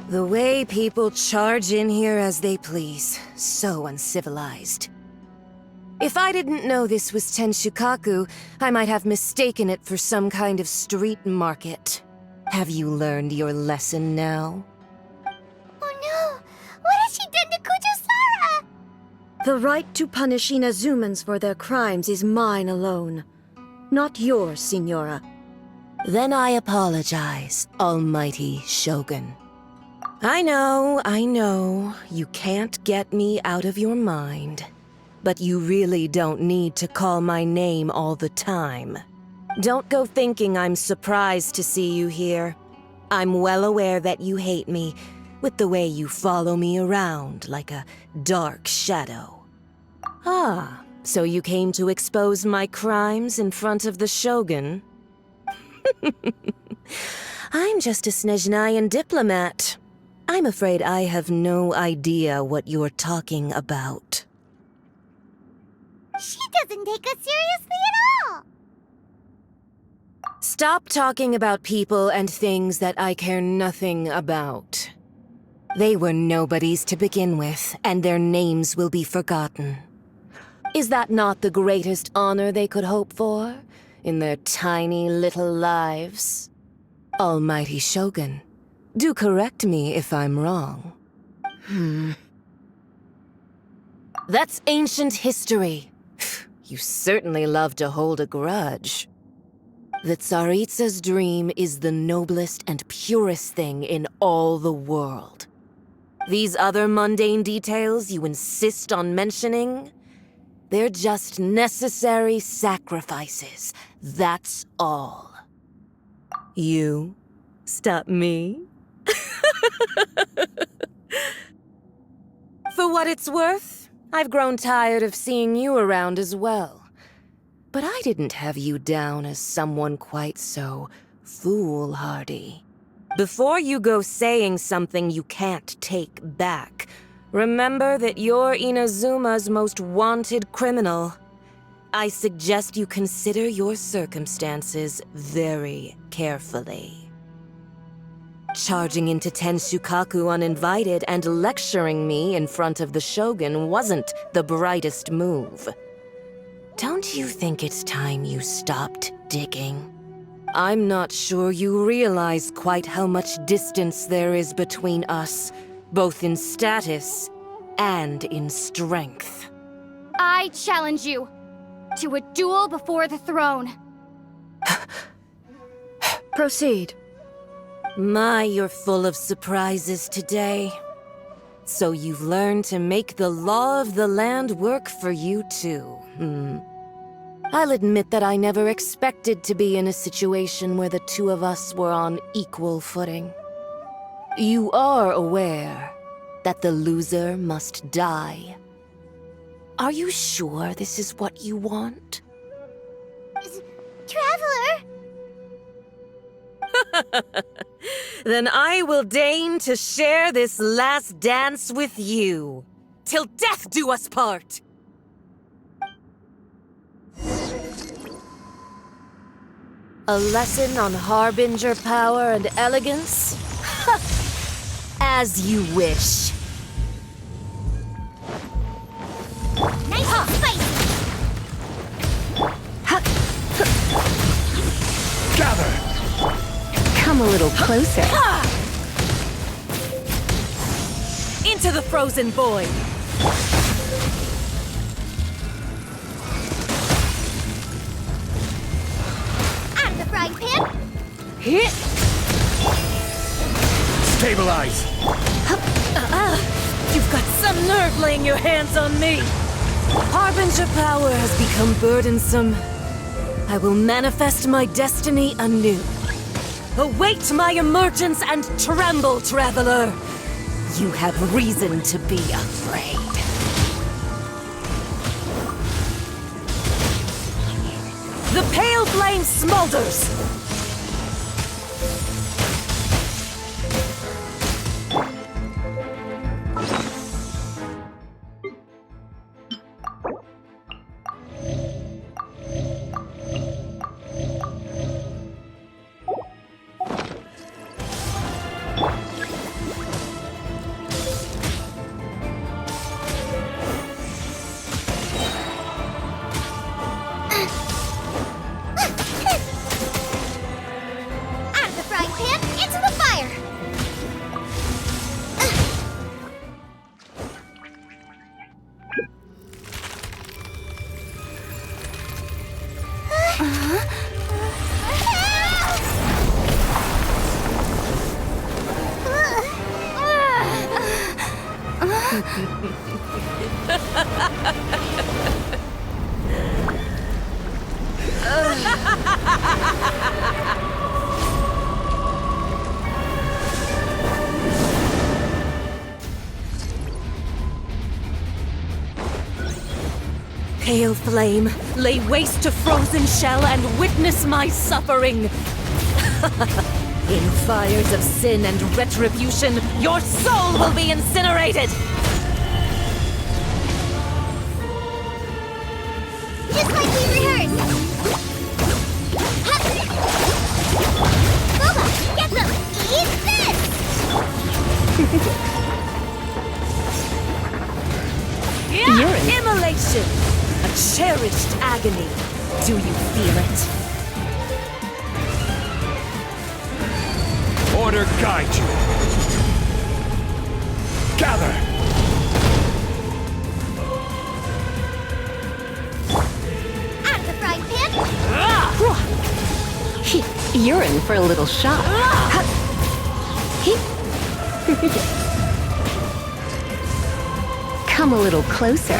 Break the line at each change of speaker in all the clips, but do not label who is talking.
The way people charge in here as they please. So uncivilized. If I didn't know this was Tenshukaku, I might have mistaken it for some kind of street market. Have you learned your lesson now?
Oh no! What has she done to Kujusara?
The right to punish Inazumans for their crimes is mine alone. Not yours, Signora.
Then I apologize, Almighty Shogun. I know, you can't get me out of your mind. But you really don't need to call my name all the time. Don't go thinking I'm surprised to see you here. I'm well aware that you hate me, with the way you follow me around like a dark shadow. Ah, so you came to expose my crimes in front of the Shogun? I'm just a Snezhnayan diplomat. I'm afraid I have no idea what you're talking about.
She doesn't take us seriously at all!
Stop talking about people and things that I care nothing about. They were nobodies to begin with, and their names will be forgotten. Is that not the greatest honor they could hope for, in their tiny little lives? Almighty Shogun, do correct me if I'm wrong. That's ancient history. You certainly love to hold a grudge. The Tsaritsa's dream is the noblest and purest thing in all the world. These other mundane details you insist on mentioning, they're just necessary sacrifices, that's all. You stop me? For what it's worth, I've grown tired of seeing you around as well. But I didn't have you down as someone quite so foolhardy. Before you go saying something you can't take back, remember that you're Inazuma's most wanted criminal. I suggest you consider your circumstances very carefully. Charging into Tenshukaku uninvited and lecturing me in front of the Shogun wasn't the brightest move. Don't you think it's time you stopped digging? I'm not sure you realize quite how much distance there is between us, both in status and in strength.
I challenge you to a duel before the throne.
Proceed.
My, you're full of surprises today. So you've learned to make the law of the land work for you too, I'll admit that I never expected to be in a situation where the two of us were on equal footing. You are aware that the loser must die. Are you sure this is what you want?
Traveler!
Then I will deign to share this last dance with you. Till death do us part! A lesson on Harbinger power and elegance? As you wish.
Nice and spicy!
Gather!
Come a little closer.
Into the frozen void!
Out of the frying pan!
Hit!
Stabilize!
You've got some nerve laying your hands on me! Harbinger power has become burdensome. I will manifest my destiny anew. Await my emergence and tremble, traveler! You have reason to be afraid. The pale flame smolders! Pale flame, lay waste to frozen shell and witness my suffering. In fires of sin and retribution, your soul will be incinerated!
Just like we rehearsed! Boba, get them! Eat this!
Immolation! A cherished agony. Do you feel it?
Order guide you. Gather!
Out of the frying pan!
You're in for a little shock. Come a little closer.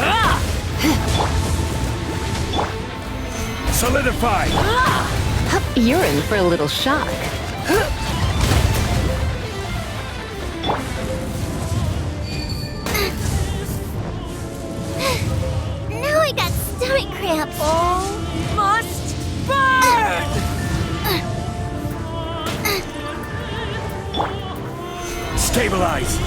Solidify!
You're in for a little shock.
Now I got stomach cramps!
All must burn!
Stabilize!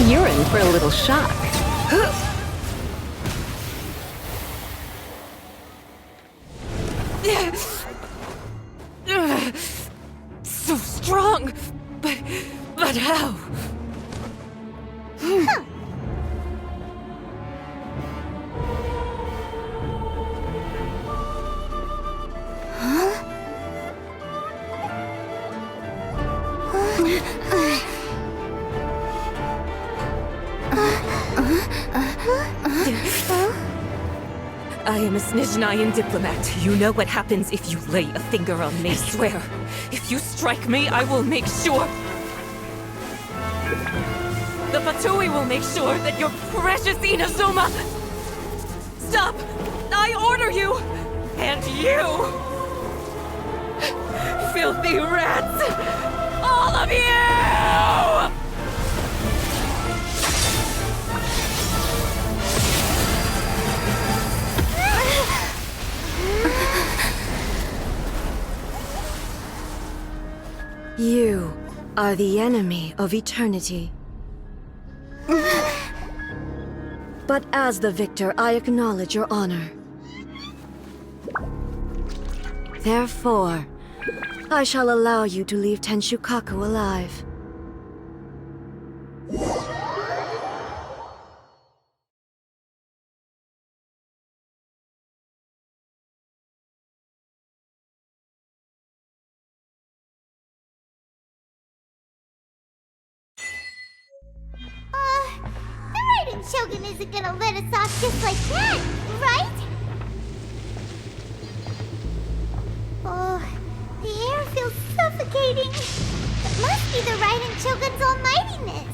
You're in for a little shock.
So strong, but how? I am a Snizhnayan diplomat. You know what happens if you lay a finger on me, swear. If you strike me, I will make sure... The Fatui will make sure that your precious Inazuma... Stop! I order you! And you! Filthy rats! All of you!
You are the enemy of eternity. But as the victor, I acknowledge your honor. Therefore, I shall allow you to leave Tenshukaku alive.
The Raiden Shogun isn't gonna let us off just like that, right? Oh, the air feels suffocating. It must be the Raiden Shogun's almightiness.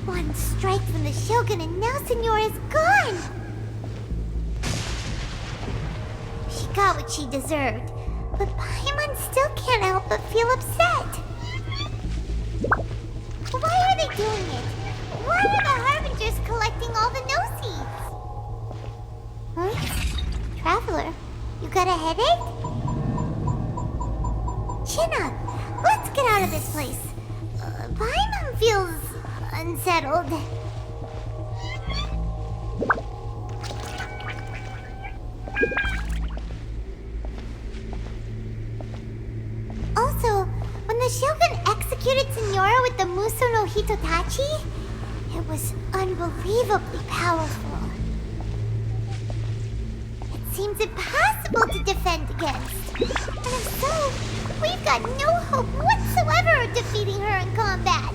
One strike from the Shogun and now Signora's gone! She got what she deserved, but Paimon still can't help but feel upset. Why are they doing it? Why are the Harbingers collecting all the no-seeds? Huh? Traveler, you got a headache? Chin up! Let's get out of this place. Paimon feels... unsettled. Also, when the Shogun executed Signora with the moose Uso no Hitotachi? It was unbelievably powerful. It seems impossible to defend against. And if so, we've got no hope whatsoever of defeating her in combat.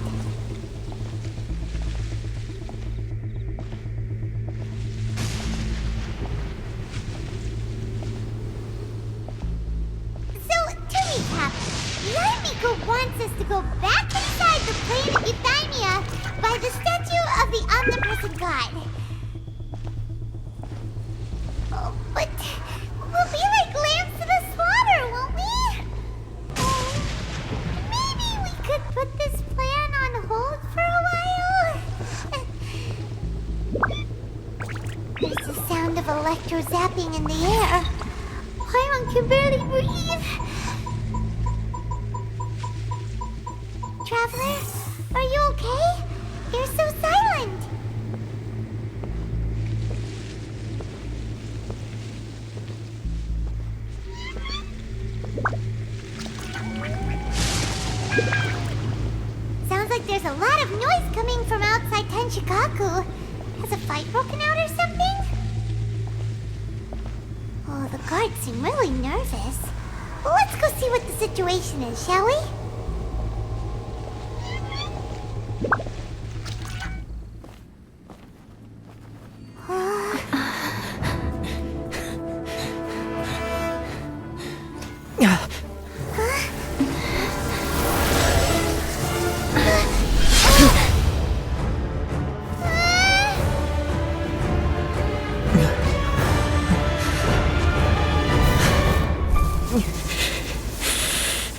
So, to recap, Yamiko wants us to go back inside the plane of Euthymia by the statue of the omnipresent god. Oh, but we'll be like lambs to the slaughter, won't we? Oh, maybe we could put this plan on hold for a while? There's the sound of electro zapping in the air. Paimon can barely breathe. Traveler, are you okay? You're so silent. Sounds like there's a lot of noise coming from outside Tenshikaku. Has a fight broken out or something? Oh, the guards seem really nervous. Well, let's go see what the situation is, shall we?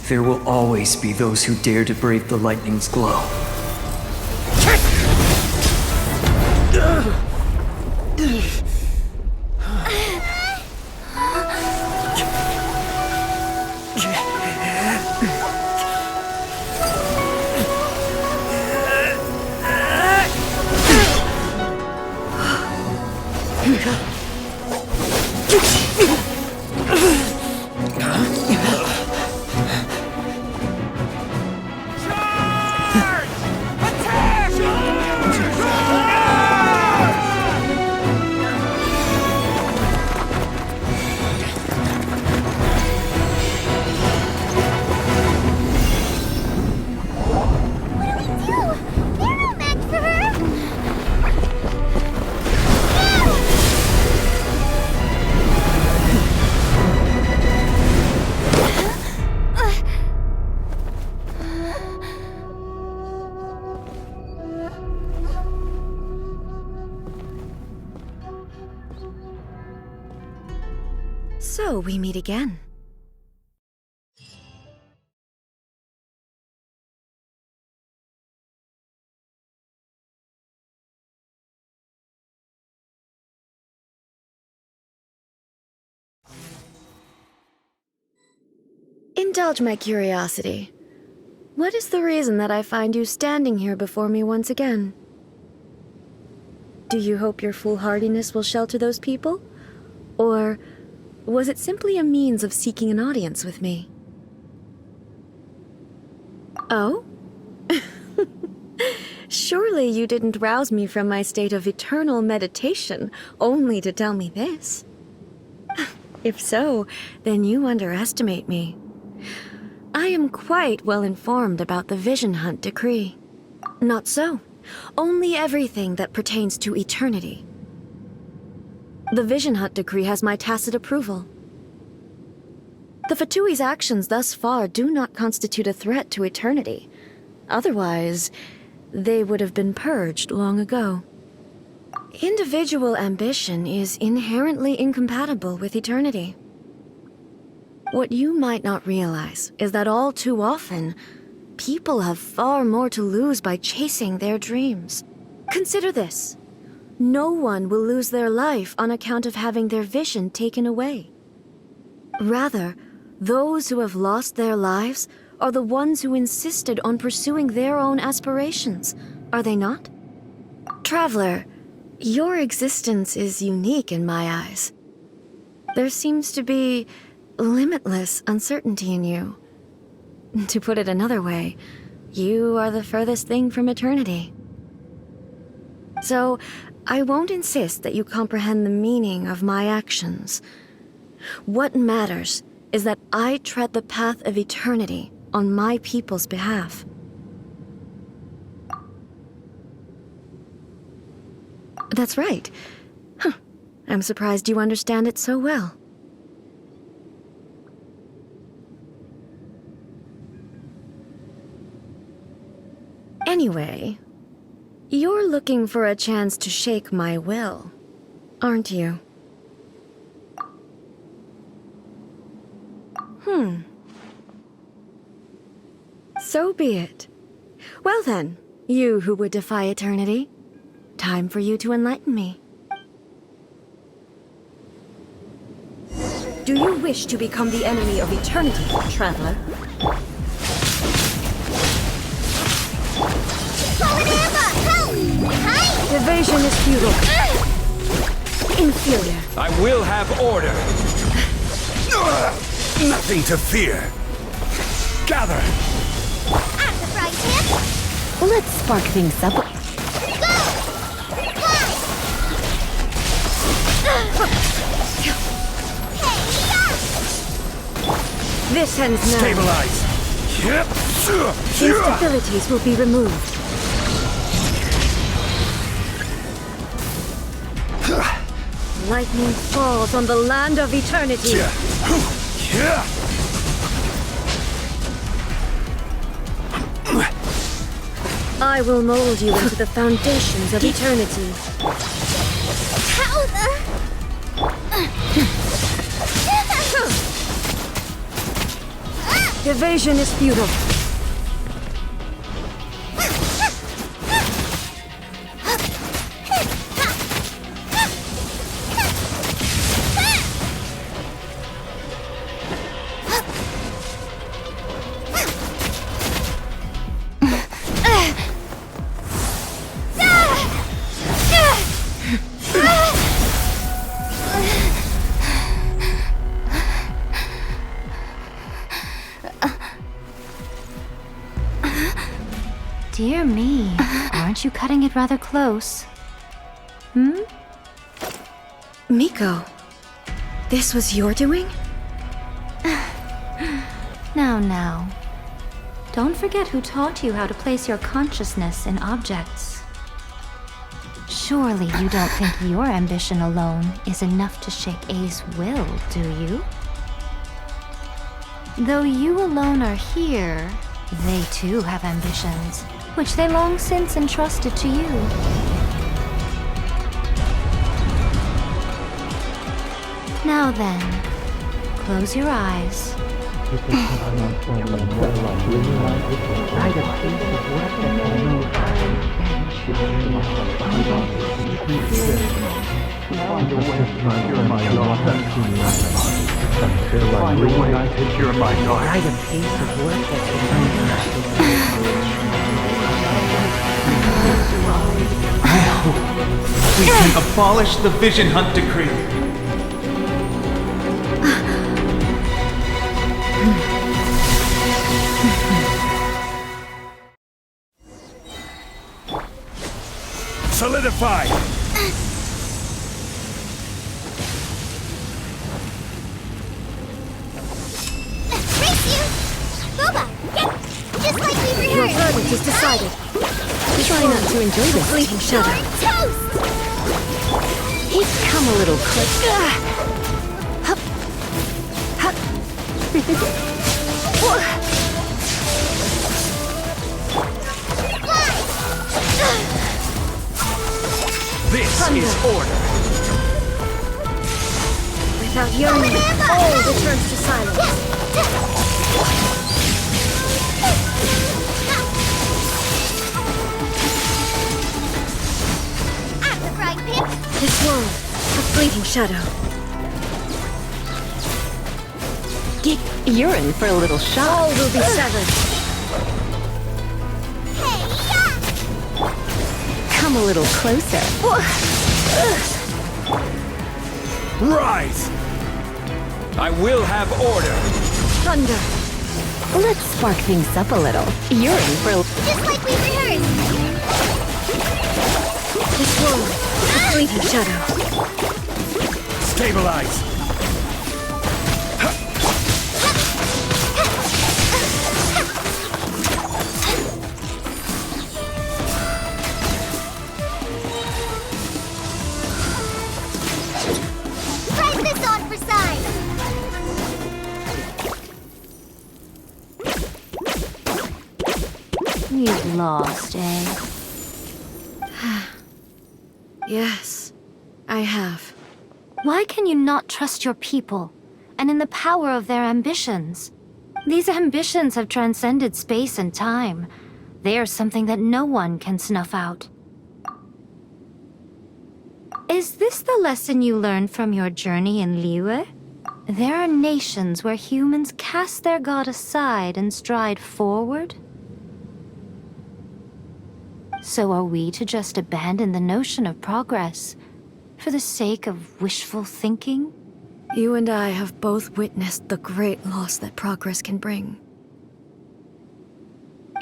There will always be those who dare to brave the lightning's glow.
So we meet again. Indulge my curiosity. What is the reason that I find you standing here before me once again? Do you hope your foolhardiness will shelter those people? Or was it simply a means of seeking an audience with me? Oh? Surely you didn't rouse me from my state of eternal meditation only to tell me this. If so, then you underestimate me. I am quite well informed about the Vision Hunt decree. Not so. Only everything that pertains to eternity. The Vision Hunt decree has my tacit approval. The Fatui's actions thus far do not constitute a threat to eternity. Otherwise, they would have been purged long ago. Individual ambition is inherently incompatible with eternity. What you might not realize is that all too often, people have far more to lose by chasing their dreams. Consider this. No one will lose their life on account of having their vision taken away. Rather, those who have lost their lives are the ones who insisted on pursuing their own aspirations, are they not? Traveler, your existence is unique in my eyes. There seems to be limitless uncertainty in you. To put it another way, You are the furthest thing from eternity. So, I won't insist that you comprehend the meaning of my actions. What matters is that I tread the path of eternity on my people's behalf. That's right. Huh. I'm surprised you understand it so well. Anyway, you're looking for a chance to shake my will, aren't you? So be it. Well then, you who would defy eternity, time for you to enlighten me. Do you wish to become the enemy of eternity, traveler? Evasion is futile. Inferior.
I will have order. Nothing to fear. Gather.
At the right hip.
Let's spark things up.
Go! Fly! Hey,
This ends now.
Stabilize.
Instabilities will be removed. Lightning falls on the land of eternity. I will mold you into the foundations of eternity.
how the...
Evasion is futile.
Dear me, aren't you cutting it rather close?
Miko, this was your doing?
Now. Don't forget who taught you how to place your consciousness in objects. Surely you don't think your ambition alone is enough to shake A's will, do you? Though you alone are here, they too have ambitions, which they long since entrusted to you. Now then, close your eyes.
We can abolish the Vision Hunt Decree.
Solidify.
Race you! Boba, get... Just like we
Your
rehearsed!
verdict is decided. Try not to enjoy this fleeting
You're
shadow.
toast!
Come a little closer.
This is order.
Without yearning, all returns to silence.
At the right pip!
This world, a fleeting shadow.
You're in for a little shock.
All will be severed.
Hey,
Come a little closer.
Rise. I will have order.
Thunder.
Let's spark things up a little. You're in for
Just like we rehearsed.
This world, a fleeting shadow.
Stabilize!
Try this on for size.
You've lost, eh?
Yes, I have.
Why can you not trust your people, and in the power of their ambitions? These ambitions have transcended space and time. They are something that no one can snuff out. Is this the lesson you learned from your journey in Liyue? There are nations where humans cast their god aside and stride forward? So are we to just abandon the notion of progress for the sake of wishful thinking?
You and I have both witnessed the great loss that progress can bring.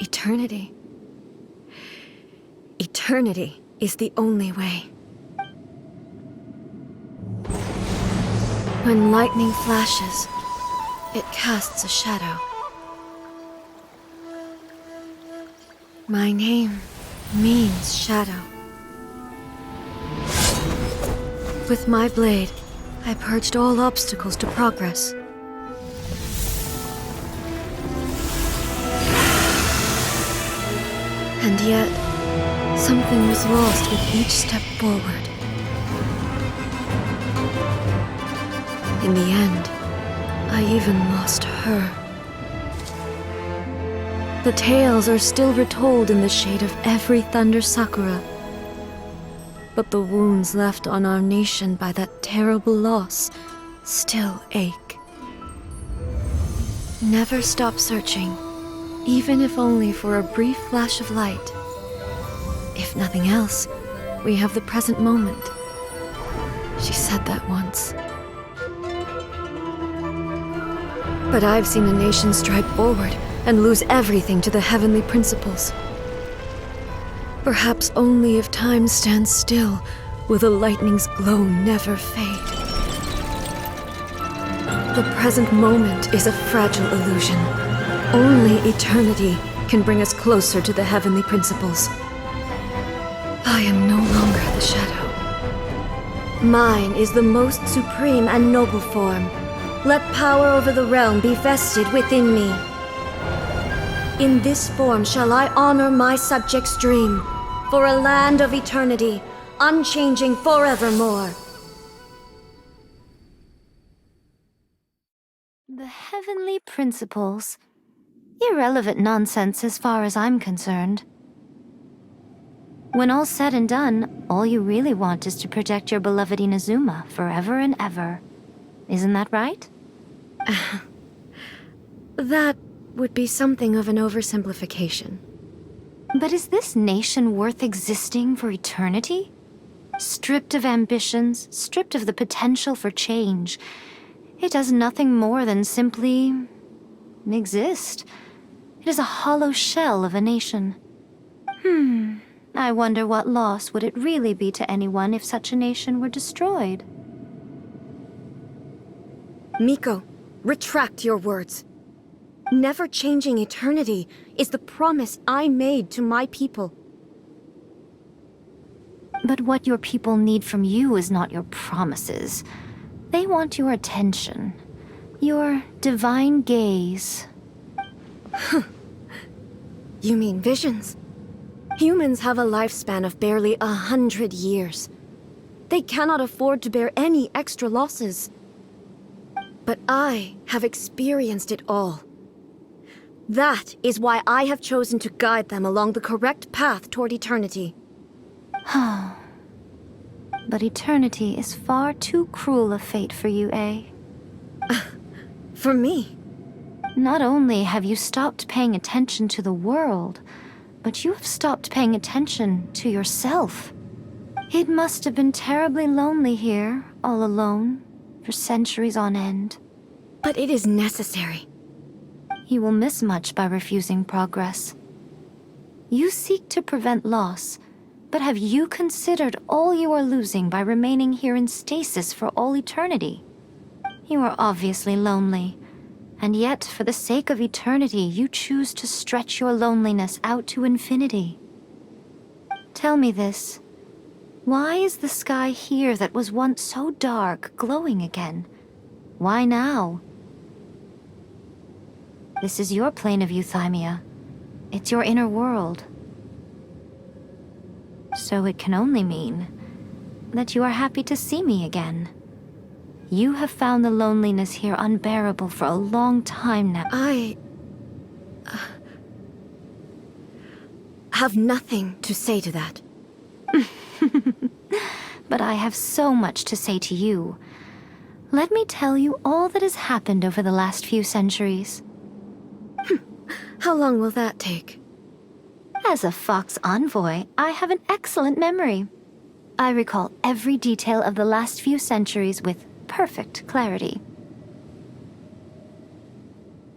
Eternity. Eternity is the only way. When lightning flashes, it casts a shadow. My name means shadow. With my blade, I purged all obstacles to progress. And yet, something was lost with each step forward. In the end, I even lost her. The tales are still retold in the shade of every Thunder Sakura. But the wounds left on our nation by that terrible loss still ache. Never stop searching, even if only for a brief flash of light. If nothing else, we have the present moment. She said that once. But I've seen a nation stride forward and lose everything to the heavenly principles. Perhaps only if time stands still will the lightning's glow never fade. The present moment is a fragile illusion. Only eternity can bring us closer to the heavenly principles. I am no longer the shadow. Mine is the most supreme and noble form. Let power over the realm be vested within me. In this form shall I honor my subjects' dream, for a land of eternity, unchanging forevermore.
The heavenly principles. Irrelevant nonsense as far as I'm concerned. When all's said and done, all you really want is to protect your beloved Inazuma forever and ever. Isn't that right?
That would be something of an oversimplification.
But is this nation worth existing for eternity? Stripped of ambitions, stripped of the potential for change, it does nothing more than simply exist. It is a hollow shell of a nation. I wonder what loss would it really be to anyone if such a nation were destroyed?
Miko, retract your words. Never changing eternity is the promise I made to my people.
But what your people need from you is not your promises. They want your attention. Your divine gaze.
You mean visions? Humans have a lifespan of barely 100 years. They cannot afford to bear any extra losses. But I have experienced it all. That is why I have chosen to guide them along the correct path toward eternity.
But eternity is far too cruel a fate for you, eh?
For me?
Not only have you stopped paying attention to the world, but you have stopped paying attention to yourself. It must have been terribly lonely here, all alone, for centuries on end.
But it is necessary.
You will miss much by refusing progress. You seek to prevent loss, but have you considered all you are losing by remaining here in stasis for all eternity? You are obviously lonely, and yet for the sake of eternity, you choose to stretch your loneliness out to infinity. Tell me this. Why is the sky here that was once so dark glowing again? Why now? This is your plane of euthymia. It's your inner world. So it can only mean that you are happy to see me again. You have found the loneliness here unbearable for a long time now.
I have nothing to say to that.
But I have so much to say to you. Let me tell you all that has happened over the last few centuries.
How long will that take?
As a Fox envoy, I have an excellent memory. I recall every detail of the last few centuries with perfect clarity.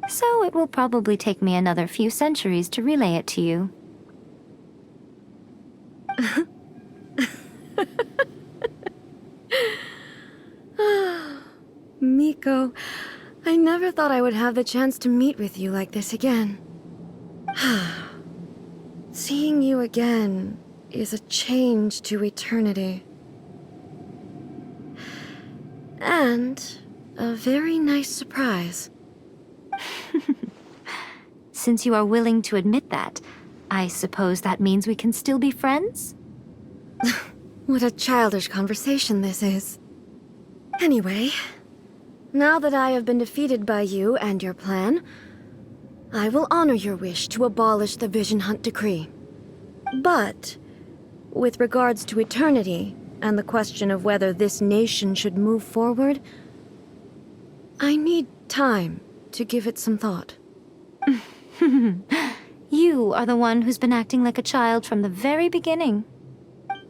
So it will probably take me another few centuries to relay it to you.
Miko, I never thought I would have the chance to meet with you like this again. Seeing you again is a change to eternity. And a very nice surprise.
Since you are willing to admit that, I suppose that means we can still be friends?
What a childish conversation this is. Anyway, now that I have been defeated by you and your plan, I will honor your wish to abolish the Vision Hunt Decree. But, with regards to eternity and the question of whether this nation should move forward, I need time to give it some thought.
You are the one who's been acting like a child from the very beginning.